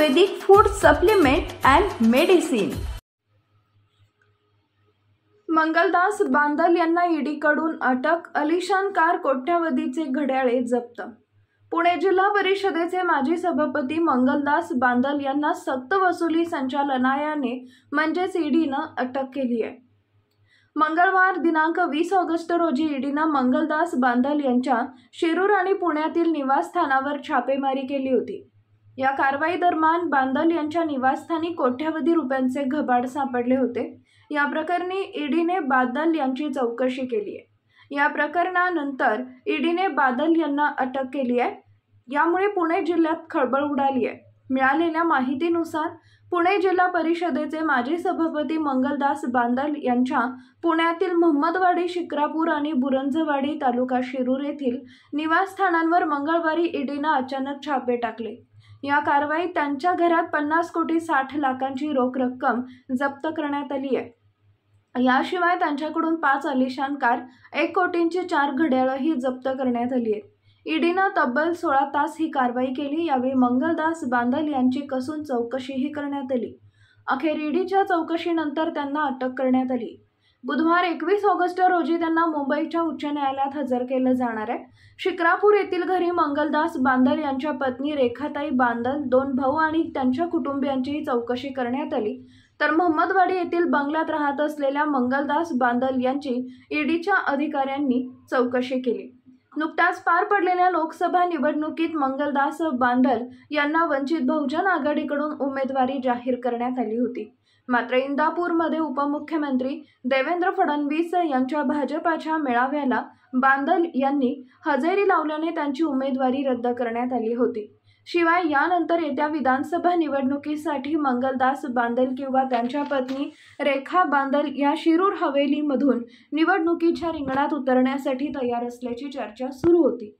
Ayurvedic food supplement and medicine. Mangaldas Bandal यांना ईडीकडून अटक, आलिशान कार, कोट्यावधीचे घड्याळे जप्त। पुणे जिल्हा परिषदेचे माजी सभापती मंगलदास बांदल यांना सक्तवसुली संचालनालयाने म्हणजेच ईडीनं अटक केली आहे। मंगळवार दिनांक 20 ऑगस्ट रोजी ईडीनं मंगलदास बांदल यांच्या शिरूर आणि पुण्यातील निवासस्थानावर छापेमारी केली होती। या कारवाई दरम्यान बांदल यांच्या निवासस्थानी कोट्यावधी रुपयांचे घबाड सापडले होते। या प्रकरणी ईडीने बादल यांची चौकशी केली आहे। या प्रकरणानंतर ईडीने बादल यांना अटक केली आहे। यामुळे पुणे जिल्ह्यात खळबळ उडाली आहे। मिळालेल्या माहितीनुसार पुणे जिल्हा परिषदेचे माजी सभापती मंगलदास बांदल यांच्या पुण्यातील मोहम्मदवाडी, शिक्रापूर आणि बुरंजवाडी तालुका शिरूर येथील निवासस्थानांवर मंगळवारी ईडीनं अचानक छापे टाकले। या कारवाईत त्यांच्या घरात 50 कोटी 60 लाखांची रोख रक्कम जप्त करण्यात आली आहे। याशिवाय त्यांच्याकडून 5 आलिशान कार, 1 कोटींची 4 घड्याळंही जप्त करण्यात आली आहेत। ईडीनं तब्बल 16 तास ही कारवाई केली। यावेळी मंगलदास बांदल यांची कसून चौकशीही करण्यात आली। अखेर ईडीच्या चौकशीनंतर त्यांना अटक करण्यात आली। बुधवार 21 ऑगस्ट रोजी त्यांना मुंबईच्या उच्च न्यायालयात हजर केलं जाणार आहे। शिक्रापूर येथील घरी मंगलदास बांदल यांच्या पत्नी रेखाताई बांदल, 2 भाऊ आणि त्यांच्या कुटुंबियांचीही चौकशी करण्यात आली। तर मोहम्मदवाडी येथील बंगल्यात राहत असलेल्या मंगलदास बांदल यांची ईडीच्या अधिकाऱ्यांनी चौकशी केली। नुकत्याच पार पडलेल्या लोकसभा निवडणुकीत मंगलदास बांदल यांना वंचित बहुजन आघाडीकडून उमेदवारी जाहीर करण्यात आली होती। मात्र इंदापूरमध्ये उपमुख्यमंत्री देवेंद्र फडणवीस यांच्या भाजपाच्या मेळाव्याला बांदल यांनी हजेरी लावल्याने त्यांची उमेदवारी रद्द करण्यात आली होती। शिवाय यानंतर येत्या विधानसभा निवडणुकीसाठी मंगलदास बांदल किंवा त्यांच्या पत्नी रेखा बांदल या शिरूर हवेलीमधून निवडणुकीच्या रिंगणात उतरण्यासाठी तयार असल्याची चर्चा सुरू होती।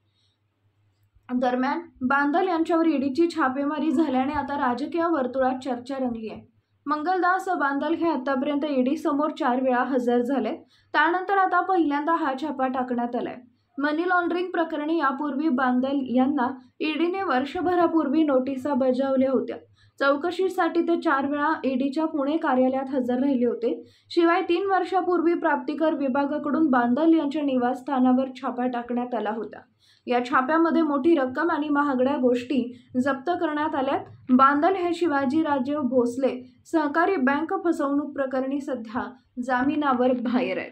दरम्यान बांदल यांच्यावर ईडीची छापेमारी झाल्याने आता राजकीय वर्तुळात चर्चा रंगली आहे। मंगलदास बांदल हे आतापर्यंत ईडी समोर 4 वेळा हजर झाले। त्यानंतर आता पहिल्यांदा हा छापा टाकण्यात आलाय। मनी लॉन्ड्रिंग प्रकरणी यापूर्वी बांदल यांना ईडीने वर्षभरापूर्वी नोटिसा बजावल्या होत्या। चौकशीसाठी ते 4 वेळा ईडीच्या पुणे कार्यालयात हजर राहिले होते। शिवाय 3 वर्षापूर्वी प्राप्तिकर विभागाकडून बांदल यांच्या निवासस्थानावर छापा टाकण्यात आला होता। या छाप्यामध्ये मोठी रक्कम आणि महागड्या गोष्टी जप्त करण्यात आल्यात। बांदल हे शिवाजीराजे भोसले सहकारी बँक फसवणूक प्रकरणी सध्या जामिनावर बाहेर आहेत।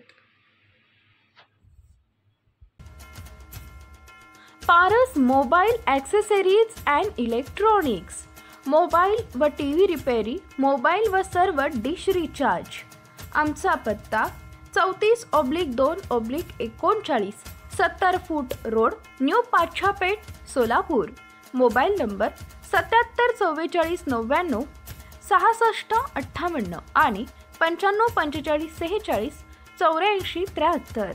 Paras mobile accessories and electronics, mobile व टीव्ही रिपेरी, मोबाईल व सर्व डिश रिचार्ज। आमचा पत्ता 34/2/39, 70 फूट road, new Pachhapeth, Solapur. Mobile number 774499 6658 आणि 954546 8473।